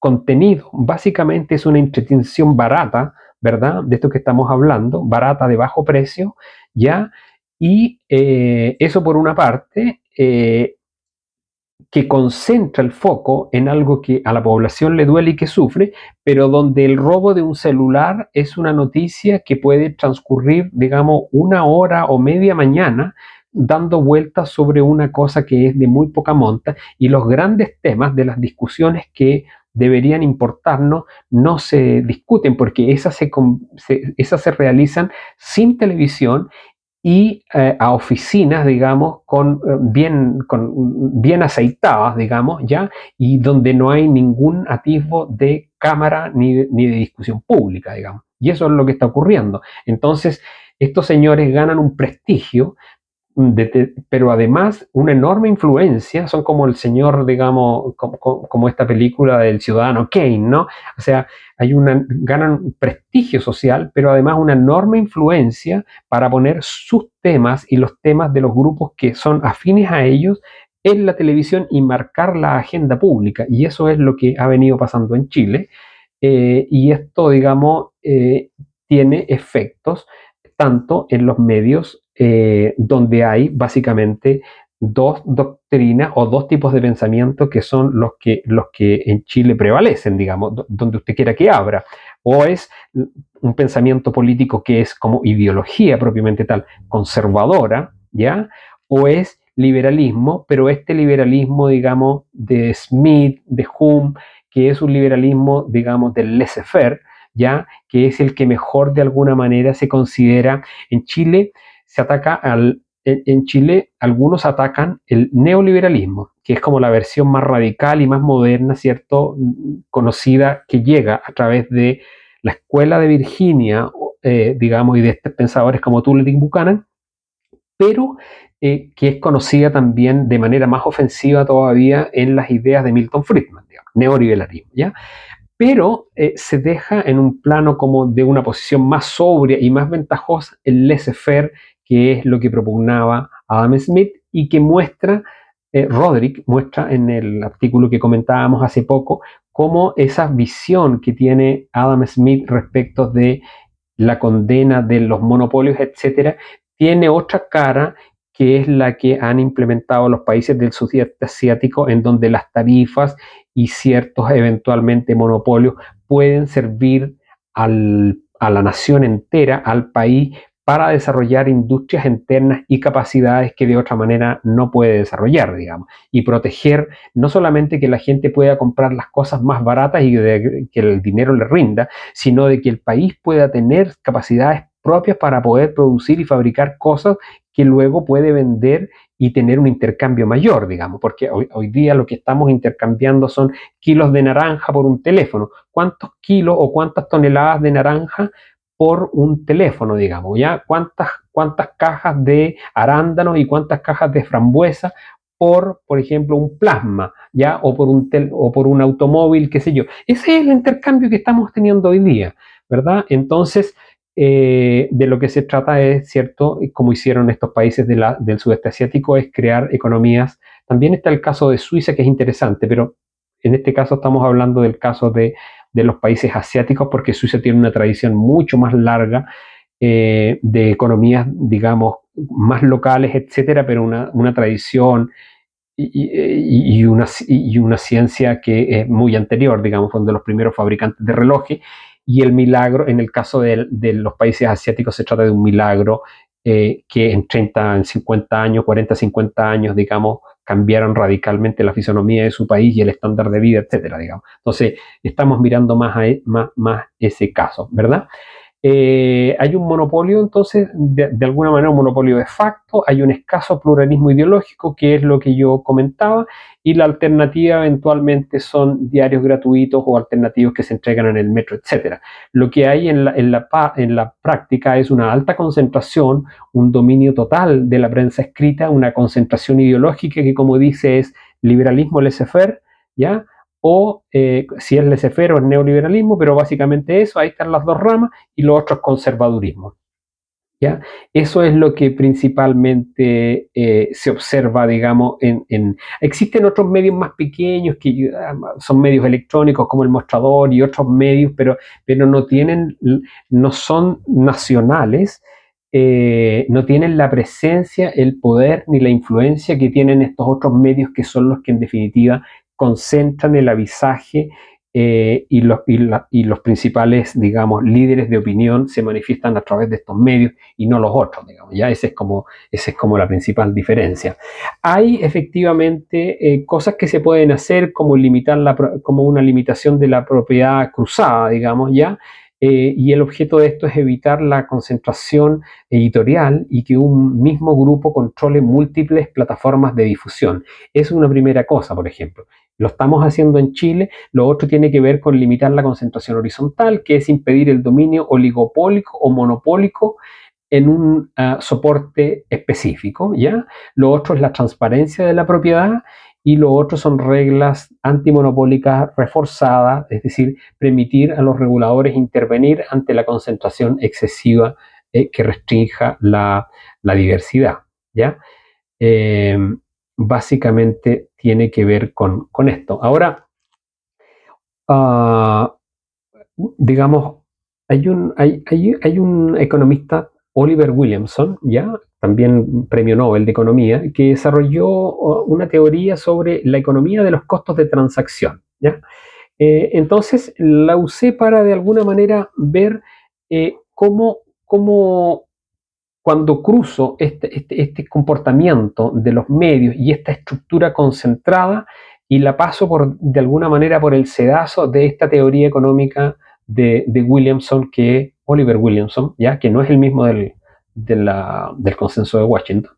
contenido básicamente es una entretención barata, ¿verdad? De esto que estamos hablando, barata de bajo precio, ¿ya? Y eso por una parte, que concentra el foco en algo que a la población le duele y que sufre, pero donde el robo de un celular es una noticia que puede transcurrir, digamos, una hora o media mañana dando vueltas sobre una cosa que es de muy poca monta, y los grandes temas de las discusiones que deberían importarnos no se discuten porque esas se realizan sin televisión y a oficinas, digamos, con bien aceitadas, digamos, ¿ya? Y donde no hay ningún atisbo de cámara ni de discusión pública, digamos. Y eso es lo que está ocurriendo. Entonces, estos señores ganan un prestigio, pero además una enorme influencia, son como el señor, digamos, como esta película del Ciudadano Kane, ¿no? O sea, ganan prestigio social, pero además una enorme influencia para poner sus temas y los temas de los grupos que son afines a ellos en la televisión y marcar la agenda pública. Y eso es lo que ha venido pasando en Chile. Y esto, digamos, tiene efectos tanto en los medios donde hay básicamente dos doctrinas o dos tipos de pensamiento que son los que en Chile prevalecen, digamos, donde usted quiera que abra. O es un pensamiento político que es como ideología propiamente tal, conservadora, ¿ya? O es liberalismo, pero este liberalismo, digamos, de Smith, de Hume, que es un liberalismo, digamos, del laissez-faire, ¿ya? Que es el que mejor de alguna manera se considera. En Chile se ataca en Chile algunos atacan el neoliberalismo, que es como la versión más radical y más moderna, ¿cierto? Conocida, que llega a través de la escuela de Virginia, digamos, y de estos pensadores como Tullett Buchanan, pero que es conocida también de manera más ofensiva todavía en las ideas de Milton Friedman, digamos, neoliberalismo, ¿ya? Pero se deja en un plano como de una posición más sobria y más ventajosa el laissez-faire, que es lo que propugnaba Adam Smith y que Roderick muestra en el artículo que comentábamos hace poco, cómo esa visión que tiene Adam Smith respecto de la condena de los monopolios, etcétera, tiene otra cara, que es la que han implementado los países del sudeste asiático, en donde las tarifas y ciertos eventualmente monopolios pueden servir a la nación entera, al país, para desarrollar industrias internas y capacidades que de otra manera no puede desarrollar, digamos, y proteger no solamente que la gente pueda comprar las cosas más baratas y que el dinero le rinda, sino de que el país pueda tener capacidades propias para poder producir y fabricar cosas que luego puede vender y tener un intercambio mayor, digamos, porque hoy día lo que estamos intercambiando son kilos de naranja por un teléfono. ¿Cuántos kilos o cuántas toneladas de naranja por un teléfono, digamos? ¿Ya? ¿Cuántas cajas de arándanos y cuántas cajas de frambuesa por ejemplo, un plasma, ¿ya? O por un automóvil, qué sé yo? Ese es el intercambio que estamos teniendo hoy día, ¿verdad? Entonces, de lo que se trata es, ¿cierto? Como hicieron estos países del sudeste asiático, es crear economías. También está el caso de Suiza, que es interesante, pero en este caso estamos hablando del caso de los países asiáticos, porque Suiza tiene una tradición mucho más larga de economías, digamos, más locales, etcétera, pero una tradición y una ciencia que es muy anterior, digamos, son de los primeros fabricantes de relojes, y el milagro, en el caso de los países asiáticos, se trata de un milagro que en 50 años, 40, 50 años, digamos, cambiaron radicalmente la fisonomía de su país y el estándar de vida, etcétera, digamos. Entonces, estamos mirando más ese caso, ¿verdad? Hay un monopolio, entonces, de alguna manera un monopolio de facto, hay un escaso pluralismo ideológico, que es lo que yo comentaba, y la alternativa eventualmente son diarios gratuitos o alternativos que se entregan en el metro, etcétera. Lo que hay en la práctica es una alta concentración, un dominio total de la prensa escrita, una concentración ideológica que, como dice, es liberalismo laissez-faire, ¿ya? O si es laissez-faire o es neoliberalismo, pero básicamente eso, ahí están las dos ramas, y lo otro es conservadurismo, ¿ya? Eso es lo que principalmente se observa, digamos, existen otros medios más pequeños que son medios electrónicos como El Mostrador y otros medios, pero no son nacionales, no tienen la presencia, el poder ni la influencia que tienen estos otros medios, que son los que en definitiva concentran el avisaje, y los principales, digamos, líderes de opinión se manifiestan a través de estos medios y no los otros, digamos, ¿ya? Esa es como la principal diferencia. Hay efectivamente cosas que se pueden hacer, como como una limitación de la propiedad cruzada, digamos, ¿ya? Y el objeto de esto es evitar la concentración editorial y que un mismo grupo controle múltiples plataformas de difusión. Es una primera cosa, por ejemplo. Lo estamos haciendo en Chile. Lo otro tiene que ver con limitar la concentración horizontal, que es impedir el dominio oligopólico o monopólico en un soporte específico, ¿ya? Lo otro es la transparencia de la propiedad, y lo otro son reglas antimonopólicas reforzadas, es decir, permitir a los reguladores intervenir ante la concentración excesiva que restrinja la diversidad, ¿ya? Eh, Básicamente tiene que ver con esto. Ahora, uh, digamos, hay un economista, Oliver Williamson, ¿ya? También premio Nobel de Economía, que desarrolló una teoría sobre la economía de los costos de transacción, ¿ya? Entonces la usé para de alguna manera ver cómo cuando cruzo este comportamiento de los medios y esta estructura concentrada, y la paso de alguna manera por el sedazo de esta teoría económica de Williamson, Oliver Williamson, ¿ya? Que no es el mismo del consenso de Washington.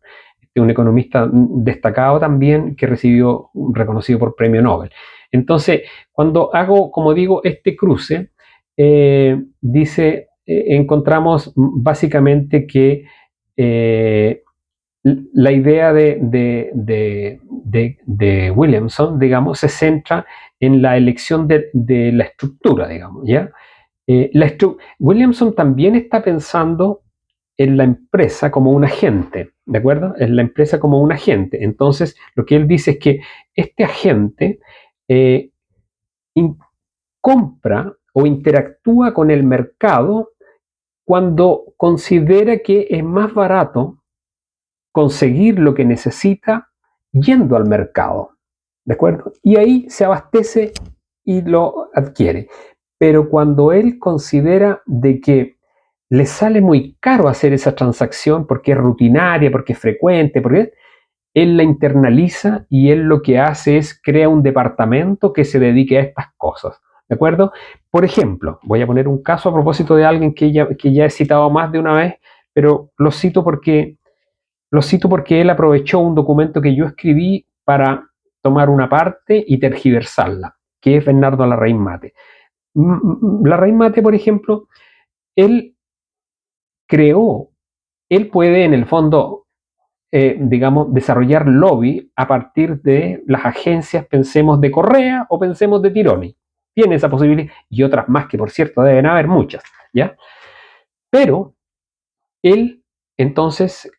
Es un economista destacado también, que recibió reconocido por premio Nobel. Entonces, cuando hago, como digo, este cruce, encontramos básicamente que la idea de Williamson, digamos, se centra en la elección de la estructura, digamos, ¿ya? Williamson también está pensando en la empresa como un agente, ¿de acuerdo? En la empresa como un agente. Entonces, lo que él dice es que este agente eh, compra o interactúa con el mercado cuando considera que es más barato conseguir lo que necesita yendo al mercado, ¿de acuerdo? Y ahí se abastece y lo adquiere. Pero cuando él considera de que le sale muy caro hacer esa transacción porque es rutinaria, porque es frecuente, porque él la internaliza, y él lo que hace es crea un departamento que se dedique a estas cosas, ¿de acuerdo? Por ejemplo, voy a poner un caso a propósito de alguien que ya he citado más de una vez, pero lo cito porque él aprovechó un documento que yo escribí para tomar una parte y tergiversarla, que es Bernardo Larraín Mate. Larraín Mate, por ejemplo, él creó, él puede en el fondo, digamos, desarrollar lobby a partir de las agencias, pensemos de Correa o pensemos de Tironi. Tiene esa posibilidad, y otras más que, por cierto, deben haber muchas, ¿ya? Pero él, entonces,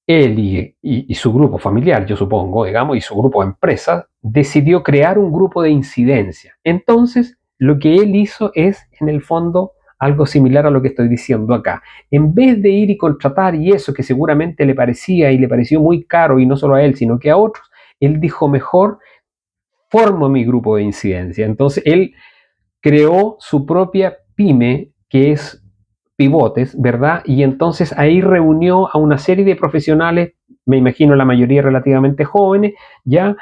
él y su grupo familiar, yo supongo, digamos, y su grupo de empresas, decidió crear un grupo de incidencia. Entonces, lo que él hizo es, en el fondo, algo similar a lo que estoy diciendo acá. En vez de ir y contratar, y eso que seguramente le parecía y le pareció muy caro, y no solo a él, sino que a otros, él dijo: mejor formo mi grupo de incidencia. Entonces, él creó su propia pyme, que es Pivotes, ¿verdad? Y entonces ahí reunió a una serie de profesionales, me imagino la mayoría relativamente jóvenes, ya,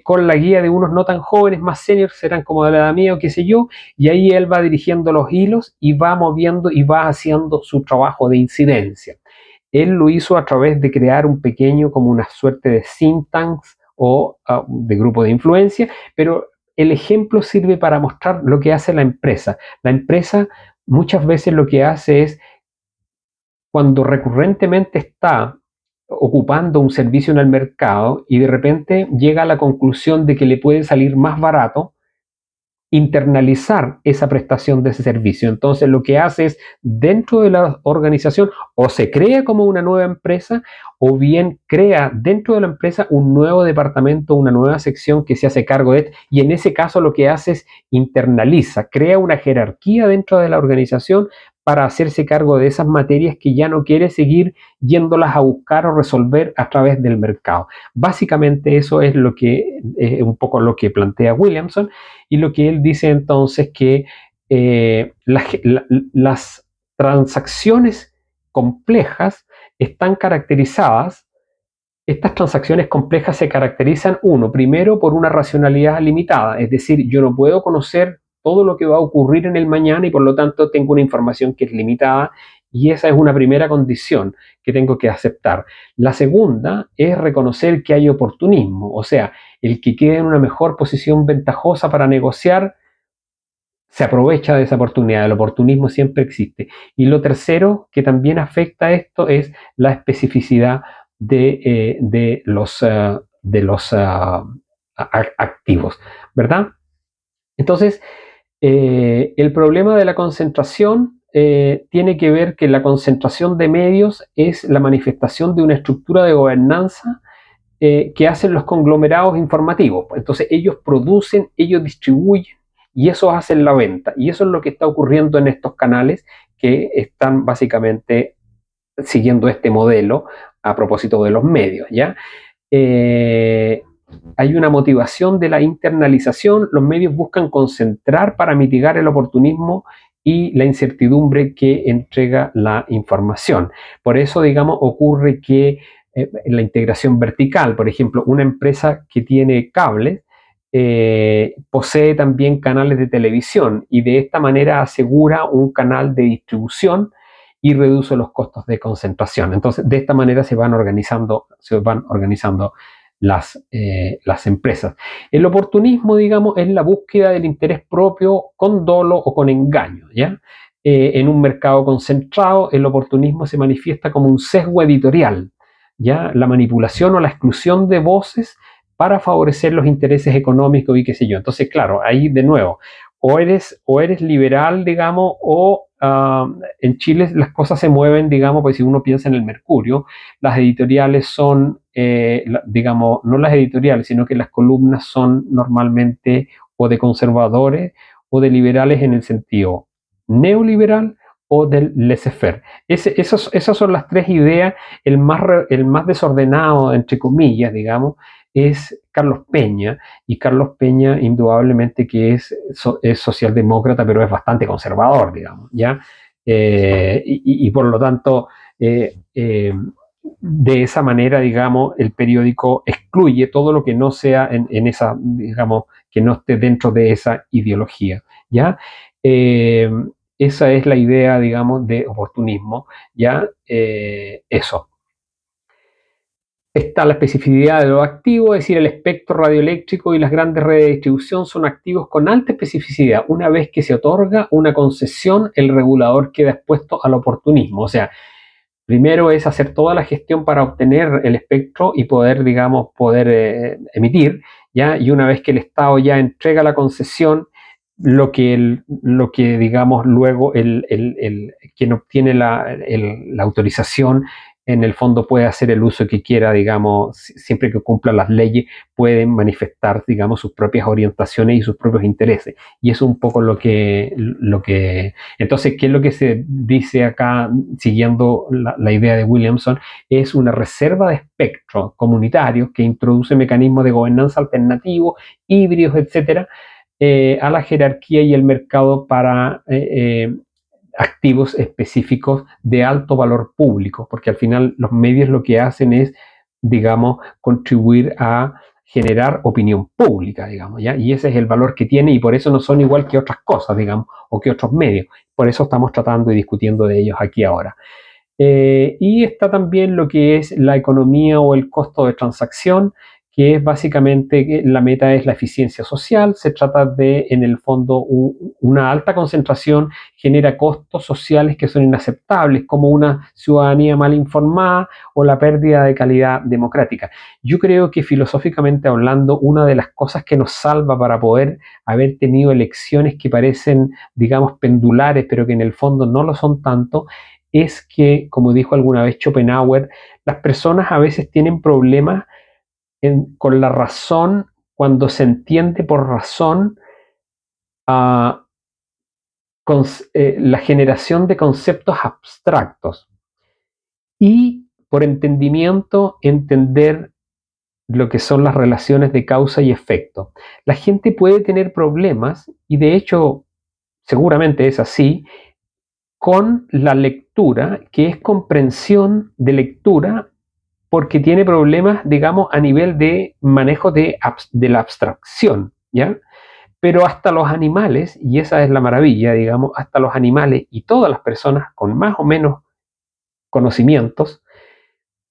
con la guía de unos no tan jóvenes, más seniors, serán como de la edad mía o qué sé yo, y ahí él va dirigiendo los hilos y va moviendo y va haciendo su trabajo de incidencia. Él lo hizo a través de crear un pequeño, como una suerte de think tanks o de grupo de influencia, pero el ejemplo sirve para mostrar lo que hace la empresa. La empresa muchas veces lo que hace es, cuando recurrentemente está ocupando un servicio en el mercado y de repente llega a la conclusión de que le puede salir más barato, internalizar esa prestación de ese servicio. Entonces lo que hace es, dentro de la organización, o se crea como una nueva empresa, o bien crea dentro de la empresa un nuevo departamento, una nueva sección que se hace cargo de, y en ese caso lo que hace es internaliza, crea una jerarquía dentro de la organización para hacerse cargo de esas materias que ya no quiere seguir yéndolas a buscar o resolver a través del mercado. Básicamente eso es lo que un poco lo que plantea Williamson, y lo que él dice entonces que las transacciones complejas están caracterizadas. Estas transacciones complejas se caracterizan, primero, por una racionalidad limitada, es decir, yo no puedo conocer todo lo que va a ocurrir en el mañana y por lo tanto tengo una información que es limitada, y esa es una primera condición que tengo que aceptar. La segunda es reconocer que hay oportunismo, o sea, el que quede en una mejor posición ventajosa para negociar se aprovecha de esa oportunidad. El oportunismo siempre existe. Y lo tercero que también afecta a esto es la especificidad de los activos, ¿verdad? Entonces, el problema de la concentración tiene que ver que la concentración de medios es la manifestación de una estructura de gobernanza que hacen los conglomerados informativos. Entonces ellos producen, ellos distribuyen y eso hacen la venta. Y eso es lo que está ocurriendo en estos canales que están básicamente siguiendo este modelo a propósito de los medios, ¿ya? Eh, Hay una motivación de la internalización, los medios buscan concentrar para mitigar el oportunismo y la incertidumbre que entrega la información. Por eso, digamos, ocurre que la integración vertical, por ejemplo, una empresa que tiene cables, posee también canales de televisión y de esta manera asegura un canal de distribución y reduce los costos de concentración. Entonces, de esta manera se van organizando las empresas. El oportunismo, digamos, es la búsqueda del interés propio con dolo o con engaño, ¿ya? En un mercado concentrado, el oportunismo se manifiesta como un sesgo editorial, ¿ya? La manipulación o la exclusión de voces para favorecer los intereses económicos y qué sé yo. Entonces, claro, ahí de nuevo, o eres liberal, digamos, o en Chile las cosas se mueven, digamos, pues si uno piensa en el Mercurio, las editoriales son, digamos, no las editoriales, sino que las columnas son normalmente o de conservadores o de liberales en el sentido neoliberal o del laissez-faire. Esas son las tres ideas. El más desordenado, entre comillas, digamos, es Carlos Peña, y Carlos Peña indudablemente que es socialdemócrata, pero es bastante conservador, digamos, ¿ya? Y por lo tanto, de esa manera, digamos, el periódico excluye todo lo que no sea en esa, digamos, que no esté dentro de esa ideología, ¿ya? Eh, Esa es la idea, digamos, de oportunismo, ¿ya? Eso. Está la especificidad de lo activo, es decir, el espectro radioeléctrico y las grandes redes de distribución son activos con alta especificidad. Una vez que se otorga una concesión, el regulador queda expuesto al oportunismo. O sea, primero es hacer toda la gestión para obtener el espectro y poder, digamos, emitir, ¿ya? Y una vez que el Estado ya entrega la concesión, lo que digamos, luego quien obtiene la autorización, en el fondo puede hacer el uso que quiera, digamos, siempre que cumpla las leyes, pueden manifestar, digamos, sus propias orientaciones y sus propios intereses. Y eso es un poco entonces, ¿qué es lo que se dice acá, siguiendo la idea de Williamson? Es una reserva de espectros comunitarios que introduce mecanismos de gobernanza alternativos, híbridos, etcétera, a la jerarquía y el mercado para activos específicos de alto valor público, porque al final los medios lo que hacen es, digamos, contribuir a generar opinión pública, digamos, ¿ya? Y ese es el valor que tiene, y por eso no son igual que otras cosas, digamos, o que otros medios. Por eso estamos tratando y discutiendo de ellos aquí ahora. Y está también lo que es la economía o el costo de transacción, que es básicamente que la meta es la eficiencia social. Se trata de, en el fondo, una alta concentración genera costos sociales que son inaceptables, como una ciudadanía mal informada o la pérdida de calidad democrática. Yo creo que filosóficamente hablando, una de las cosas que nos salva para poder haber tenido elecciones que parecen, digamos, pendulares, pero que en el fondo no lo son tanto, es que, como dijo alguna vez Schopenhauer, las personas a veces tienen problemas con la razón cuando se entiende por razón, uh, la generación de conceptos abstractos y por entendimiento entender lo que son las relaciones de causa y efecto. La gente puede tener problemas, y de hecho seguramente es así, con la lectura, que es comprensión de lectura, porque tiene problemas, digamos, a nivel de manejo de la abstracción, ¿ya? Pero hasta los animales, y esa es la maravilla, digamos, hasta los animales y todas las personas con más o menos conocimientos,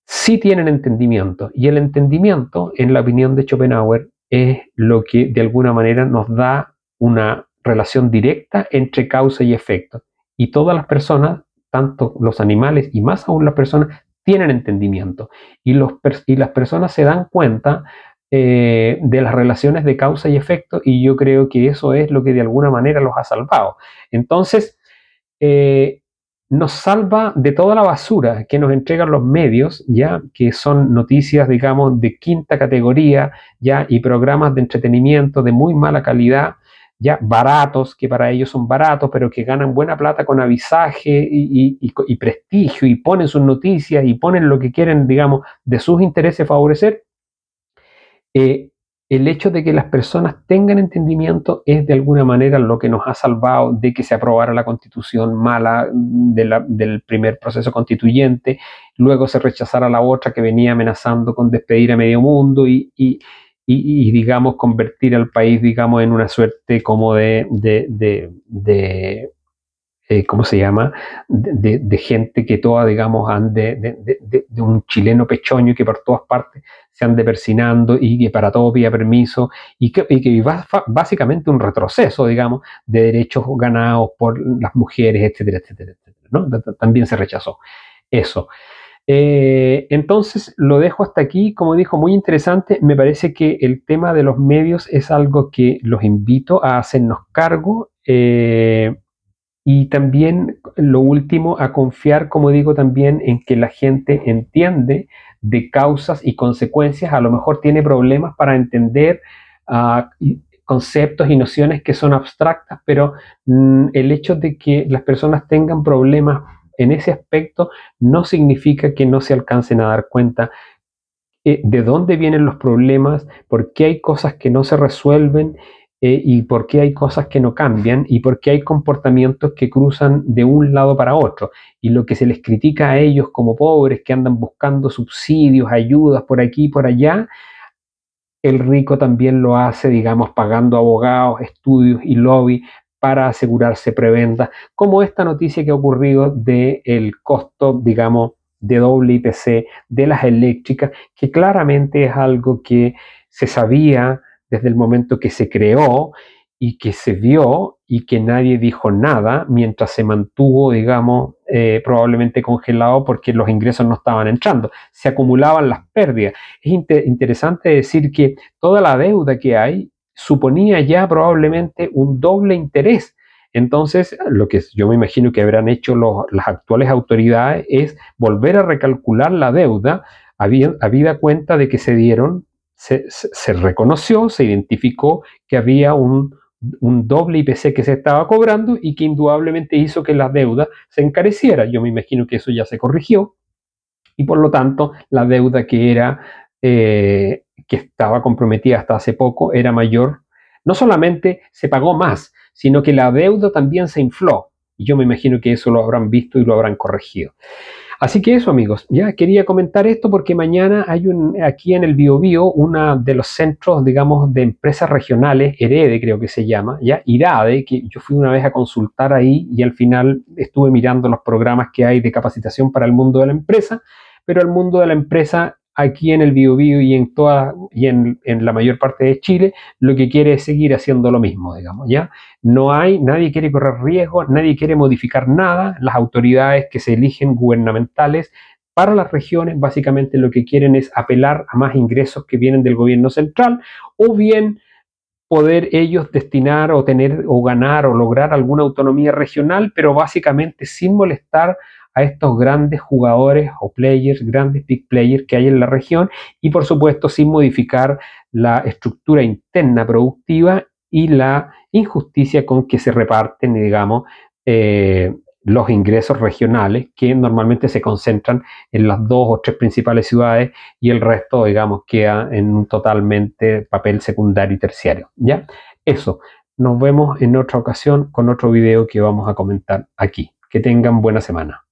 sí tienen entendimiento. Y el entendimiento, en la opinión de Schopenhauer, es lo que de alguna manera nos da una relación directa entre causa y efecto. Y todas las personas, tanto los animales y más aún las personas, tienen entendimiento. Y las personas se dan cuenta de las relaciones de causa y efecto, y yo creo que eso es lo que de alguna manera los ha salvado. Entonces, eh, nos salva de toda la basura que nos entregan los medios, ya que son noticias, digamos, de quinta categoría, ya, y programas de entretenimiento de muy mala calidad, ya baratos, que para ellos son baratos, pero que ganan buena plata con avisaje y prestigio, y ponen sus noticias y ponen lo que quieren, digamos, de sus intereses favorecer. eh, el hecho de que las personas tengan entendimiento es de alguna manera lo que nos ha salvado de que se aprobara la constitución mala del primer proceso constituyente, luego se rechazara la otra que venía amenazando con despedir a medio mundo y digamos, convertir al país, digamos, en una suerte como de ¿cómo se llama? De gente que toda, digamos, ande, de un chileno pechoño que por todas partes se ande persinando y que para todo pida permiso, y que básicamente un retroceso, digamos, de derechos ganados por las mujeres, etcétera, etcétera, etcétera, ¿no? También se rechazó eso. Entonces lo dejo hasta aquí. Como dijo, muy interesante. Me parece que el tema de los medios es algo que los invito a hacernos cargo. Y también, lo último, a confiar, como digo, también en que la gente entiende de causas y consecuencias. A lo mejor tiene problemas para entender conceptos y nociones que son abstractas, pero el hecho de que las personas tengan problemas en ese aspecto no significa que no se alcancen a dar cuenta de dónde vienen los problemas, por qué hay cosas que no se resuelven, y por qué hay cosas que no cambian, y por qué hay comportamientos que cruzan de un lado para otro. Y lo que se les critica a ellos como pobres que andan buscando subsidios, ayudas por aquí y por allá, el rico también lo hace, digamos, pagando abogados, estudios y lobby para asegurarse prebendas, como esta noticia que ha ocurrido del costo, digamos, de doble IPC de las eléctricas, que claramente es algo que se sabía desde el momento que se creó y que se vio y que nadie dijo nada mientras se mantuvo, digamos, probablemente congelado porque los ingresos no estaban entrando, se acumulaban las pérdidas. Es interesante decir que toda la deuda que hay suponía ya probablemente un doble interés. Entonces, lo que yo me imagino que habrán hecho las actuales autoridades es volver a recalcular la deuda, habida cuenta de que se reconoció, se identificó que había un doble IPC que se estaba cobrando y que indudablemente hizo que la deuda se encareciera. Yo me imagino que eso ya se corrigió, y por lo tanto la deuda que estaba comprometida hasta hace poco era mayor. No solamente se pagó más, sino que la deuda también se infló. Y yo me imagino que eso lo habrán visto y lo habrán corregido. Así que eso, amigos, ya quería comentar esto porque mañana hay aquí en el Biobío, uno de los centros, digamos, de empresas regionales, Herede creo que se llama, ya IRADE, que yo fui una vez a consultar ahí y al final estuve mirando los programas que hay de capacitación para el mundo de la empresa, pero el mundo de la empresa aquí en el Biobío y en la mayor parte de Chile, lo que quiere es seguir haciendo lo mismo, digamos, ¿ya? Nadie quiere correr riesgos, nadie quiere modificar nada. Las autoridades que se eligen gubernamentales para las regiones básicamente lo que quieren es apelar a más ingresos que vienen del gobierno central, o bien poder ellos destinar o tener o ganar o lograr alguna autonomía regional, pero básicamente sin molestar a estos grandes jugadores o players, grandes big players que hay en la región, y por supuesto sin modificar la estructura interna productiva y la injusticia con que se reparten, digamos, los ingresos regionales, que normalmente se concentran en las 2 o 3 principales ciudades, y el resto, digamos, queda en un totalmente papel secundario y terciario. ¿Ya? Eso. Nos vemos en otra ocasión con otro video que vamos a comentar aquí. Que tengan buena semana.